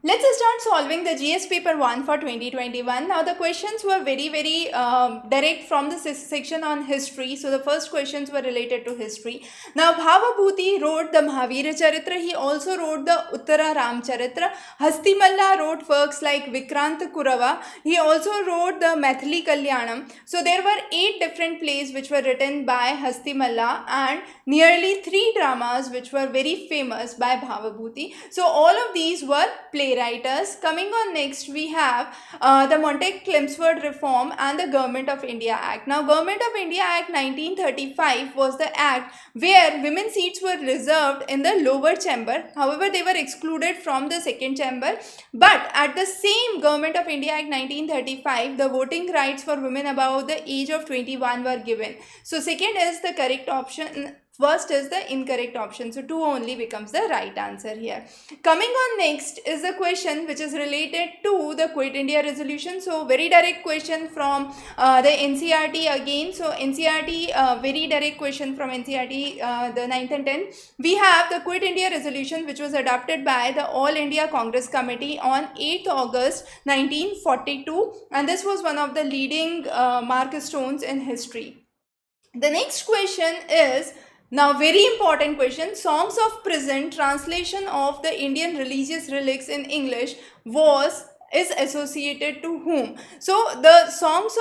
Let's start solving the GS paper 1 for 2021. Now the questions were very direct from the section on history. So the first questions were related to history. Now Bhavabhuti wrote the Mahavira Charitra. He also wrote the Uttara Ramcharitra. Hastimalla wrote works like Vikrant Kurava. He also wrote the Maithili Kalyanam. So there were 8 different plays which were written by Hastimalla and nearly 3 dramas which were very famous by Bhavabhuti. So all of these were playwriters. Coming on next, we have the Montagu Chelmsford Reform and the Government of India Act. Now, Government of India Act 1935 was the act where women seats were reserved in the lower chamber. However, they were excluded from the second chamber. But at the same Government of India Act 1935, the voting rights for women above the age of 21 were given. So, second is the correct option. First is the incorrect option. So 2 only becomes the right answer here. Coming on next is the question which is related to the Quit India resolution. So very direct question from the NCERT again. So NCERT, very direct question from NCERT, the 9th and 10th. We have the Quit India resolution which was adopted by the All India Congress Committee on 8th August 1942. And this was one of the leading markstones in history. The next question is, now very important question, Songs of Prison, translation of the Indian religious relics in English is associated to whom? So the Songs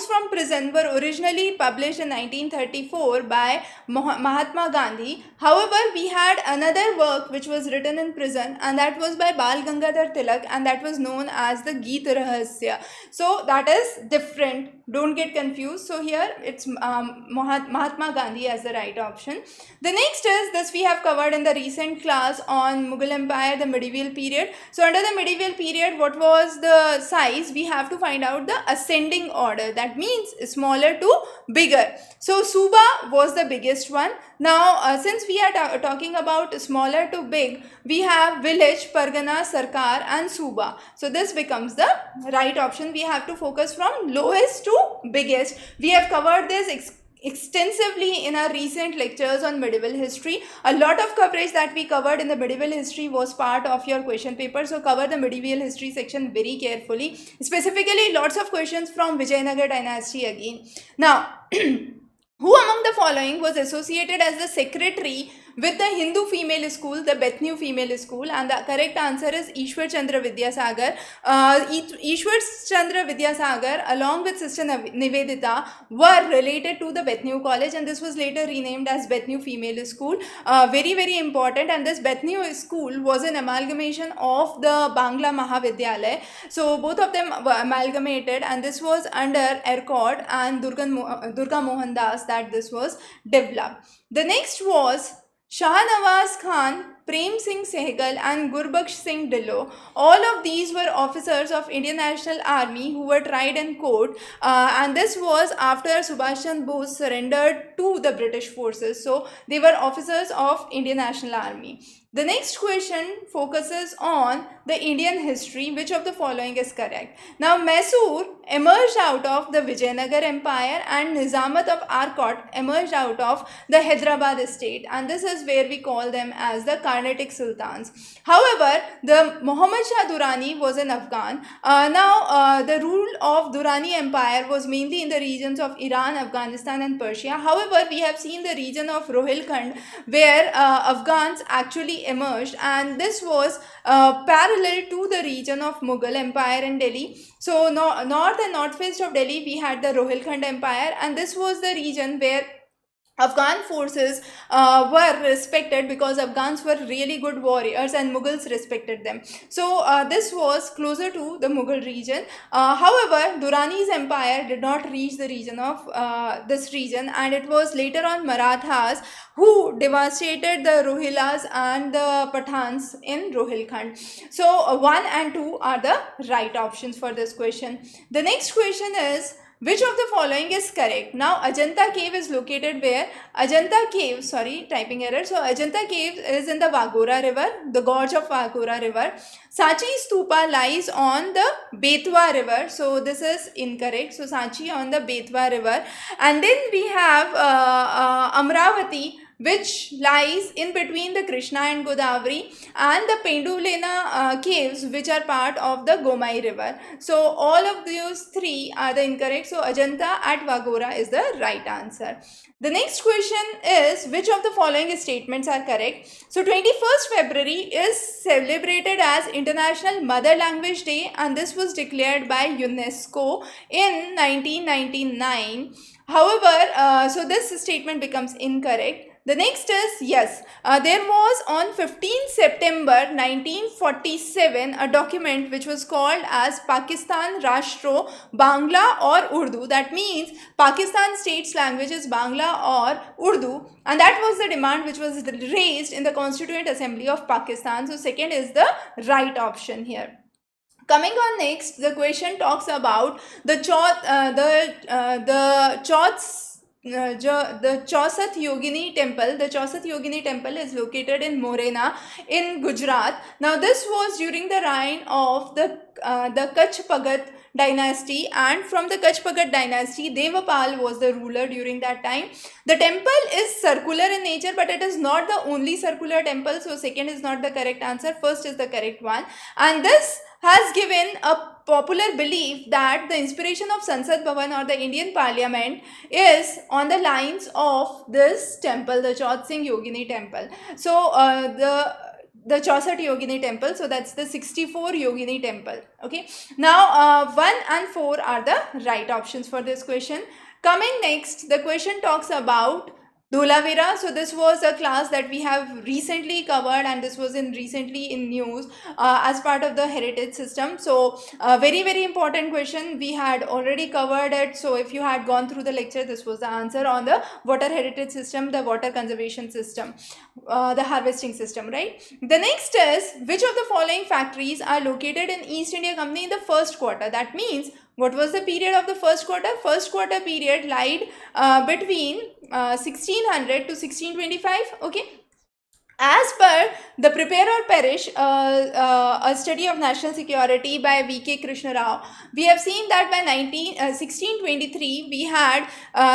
from Prison were originally published in 1934 by Mahatma Gandhi. However, we had another work which was written in prison, and that was by Bal Gangadhar Tilak, and that was known as the Geet Rahasya. So that is different. Don't get confused. So here it's Mahatma Gandhi as the right option. The next is this we have covered in the recent class on Mughal Empire, the medieval period. So under the medieval period, what was the size? We have to find out the ascending order. That means smaller to bigger. So Suba was the biggest one. Now since we are talking about smaller to big, we have village, Pargana, Sarkar and Suba. So this becomes the right option. We have to focus from lowest to biggest. We have covered this extensively in our recent lectures on medieval history. A lot of coverage that we covered in the medieval history was part of your question paper. So cover the medieval history section very carefully. Specifically, lots of questions from Vijayanagara Dynasty again. Now, who among the following was associated as the secretary with the Hindu female school, the Bethune Female School? And the correct answer is Ishwar Chandra Vidyasagar. Ishwar Chandra Vidyasagar along with Sister Nivedita were related to the Bethune College, and this was later renamed as Bethune Female School. Very important, and this Bethune School was an amalgamation of the Bangla Mahavidyalaya. So both of them were amalgamated, and this was under Arcot and Durga Mohandas that this was developed. The next was Shah Nawaz Khan, Prem Singh Sehgal and Gurbaksh Singh Dhillon. All of these were officers of Indian National Army who were tried in court, and this was after Subhash Chandra Bose surrendered to the British forces. So they were officers of Indian National Army. The next question focuses on the Indian history. Which of the following is correct? Now, Mysore emerged out of the Vijayanagara Empire and Nizamat of Arcot emerged out of the Hyderabad State, and this is where we call them as the Carnatic Sultans. However, the Muhammad Shah Durrani was an Afghan. The rule of Durrani Empire was mainly in the regions of Iran, Afghanistan and Persia. However, we have seen the region of Rohilkhand where Afghans actually emerged, and this was parallel to the region of Mughal Empire in Delhi. So north and northwest of Delhi we had the Rohilkhand Empire, and this was the region where Afghan forces were respected because Afghans were really good warriors and Mughals respected them. So this was closer to the Mughal region. However, Durrani's empire did not reach the region of this region, and it was later on Marathas who devastated the Rohillas and the Pathans in Rohilkhand. So 1 and 2 are the right options for this question. The next question is, which of the following is correct? Now, Ajanta Cave is located where? Ajanta Cave, sorry, typing error. So, Ajanta Cave is in the Waghora River, the gorge of Waghora River. Sanchi Stupa lies on the Betwa River. So, this is incorrect. So, Sanchi on the Betwa River. And then we have Amravati which lies in between the Krishna and Godavari, and the Pandu-Lena caves, which are part of the Gomai river. So all of those three are the incorrect. So Ajanta at Vagora is the right answer. The next question is, which of the following statements are correct? So 21st February is celebrated as International Mother Language Day, and this was declared by UNESCO in 1999. However, so this statement becomes incorrect. The next is, yes, there was on 15 September 1947 a document which was called as Pakistan Rashtra Bangla or Urdu. That means Pakistan state's language is Bangla or Urdu, and that was the demand which was raised in the Constituent Assembly of Pakistan. So second is the right option here. Coming on next, the question talks about the Chausath Yogini Temple. The Chausath Yogini Temple is located in Morena in Gujarat. Now this was during the reign of the Kachchhapaghata Dynasty, and from the Kachchhapaghata Dynasty, Devapal was the ruler during that time. The temple is circular in nature, but it is not the only circular temple. So second is not the correct answer. First is the correct one, and this has given a popular belief that the inspiration of Sansad Bhavan or the Indian Parliament is on the lines of this temple, the Chausath Yogini Temple. So the Chausath Yogini Temple, so that's the 64 Yogini Temple. Okay, now 1 and 4 are the right options for this question. Coming next, the question talks about Dholavira. So this was a class that we have recently covered, and this was recently in news as part of the heritage system. So very important question. We had already covered it. So if you had gone through the lecture, this was the answer on the water heritage system, the water conservation system, the harvesting system, right? The next is, which of the following factories are located in East India Company in the first quarter? That means, what was the period of the first quarter? First quarter period lied between 1600 to 1625. Okay. As per the Prepare or Perish, a study of national security by V.K. Krishna Rao, we have seen that by 1623 we had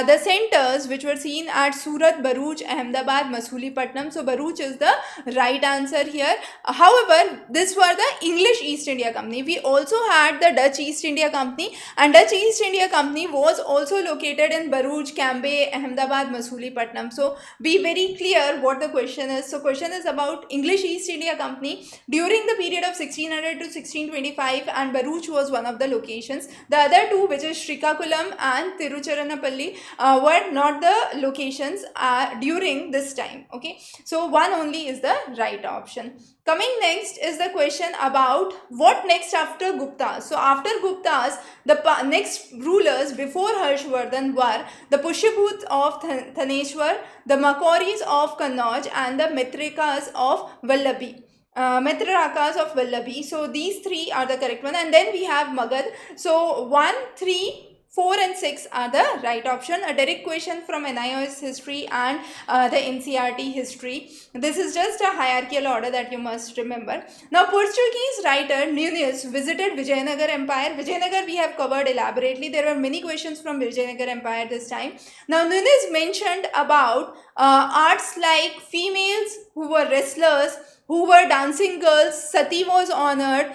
the centers which were seen at Surat, Bharuch, Ahmedabad, Masulipatam. So Bharuch is the right answer here. However, this were the English East India Company. We also had the Dutch East India Company, and Dutch East India Company was also located in Bharuch, Cambay, Ahmedabad, Masulipatam. So be very clear what the question is. So question is about English East India Company during the period of 1600 to 1625, and Bharuch was one of the locations. The other two, which is Srikakulam and Tiruchirappalli, were not the locations during this time. Okay, so one only is the right option. Coming next is the question about what next after Guptas. So after Guptas, the next rulers before Harshvardhan were the Pushyabhutis of Thanesar, the Makoris of Kannauj, and the Mitrakas of Vallabhi. of Vallabhi. So these three are the correct one, and then we have Magad. So 1, 3, 4 and 6 are the right option. A direct question from NIOS history and the NCRT history. This is just a hierarchical order that you must remember. Now, Portuguese writer Nunes visited Vijayanagara Empire. Vijayanagara we have covered elaborately. There were many questions from Vijayanagara Empire this time. Now, Nunes mentioned about arts like females who were wrestlers, who were dancing girls. Sati was honored.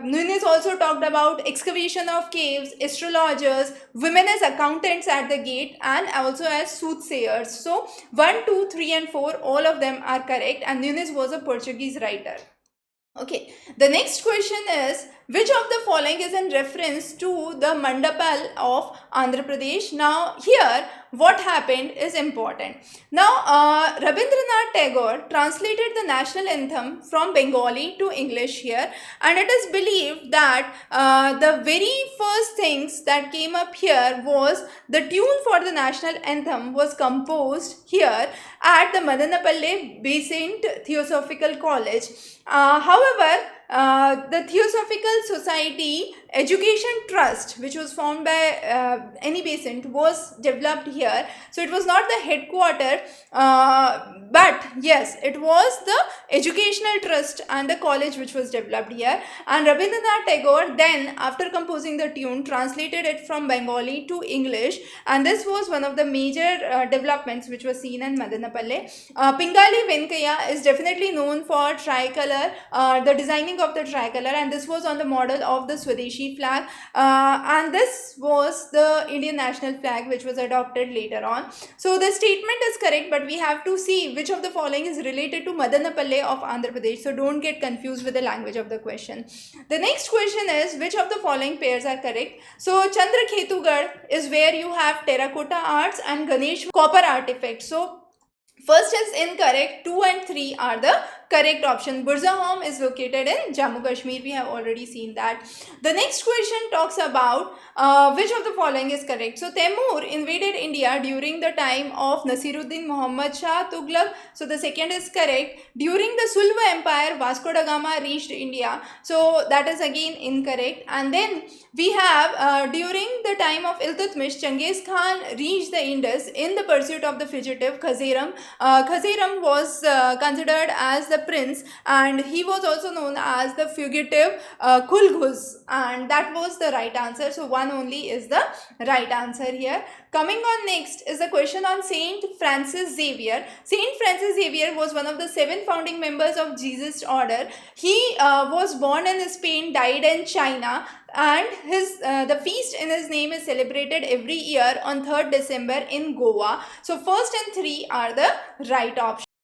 Nunes also talked about excavation of caves, astrologers, women as accountants at the gate, and also as soothsayers. So 1, 2, 3 and 4, all of them are correct, and Nunes was a Portuguese writer. Okay, the next question is, which of the following is in reference to the Mandapal of Andhra Pradesh? Now here what happened is important. Now Rabindranath Tagore translated the national anthem from Bengali to English here, and it is believed that the very first things that came up here was the tune for the national anthem was composed here at the Madanapalle Besant Theosophical College. However, the Theosophical Society Education Trust, which was formed by Annie Besant, was developed here. So it was not the headquarter, but yes, it was the educational trust and the college which was developed here. And Rabindranath Tagore then, after composing the tune, translated it from Bengali to English, and this was one of the major developments which was seen in Madanapalle. Pingali Venkaya is definitely known for tricolor, the designing of the tricolor, and this was on the model of the Swadeshi flag, and this was the Indian national flag which was adopted later on. So the statement is correct, but we have to see which of the following is related to Madanapalle of Andhra Pradesh. So don't get confused with the language of the question. The next question is, which of the following pairs are correct? So Chandraketugad is where you have terracotta arts and Ganesh copper artifact. So first is incorrect. 2 and 3 are the correct option. Burzahom is located in Jammu Kashmir. We have already seen that. The next question talks about which of the following is correct. So Temur invaded India during the time of Nasiruddin Muhammad Shah Tughlaq. So the second is correct. During the Sulva Empire, Vasco da Gama reached India. So that is again incorrect. And then we have during the time of Iltutmish, Genghis Khan reached the Indus in the pursuit of the fugitive Khaseram. Khaseram was considered as the prince, and he was also known as the fugitive Kulghuz, and that was the right answer. So one only is the right answer here. Coming on next is the question on Saint Francis Xavier. Saint Francis Xavier was one of the 7 founding members of Jesus Order. He was born in Spain, died in China, and his the feast in his name is celebrated every year on 3rd December in Goa. So first and 3 are the right option.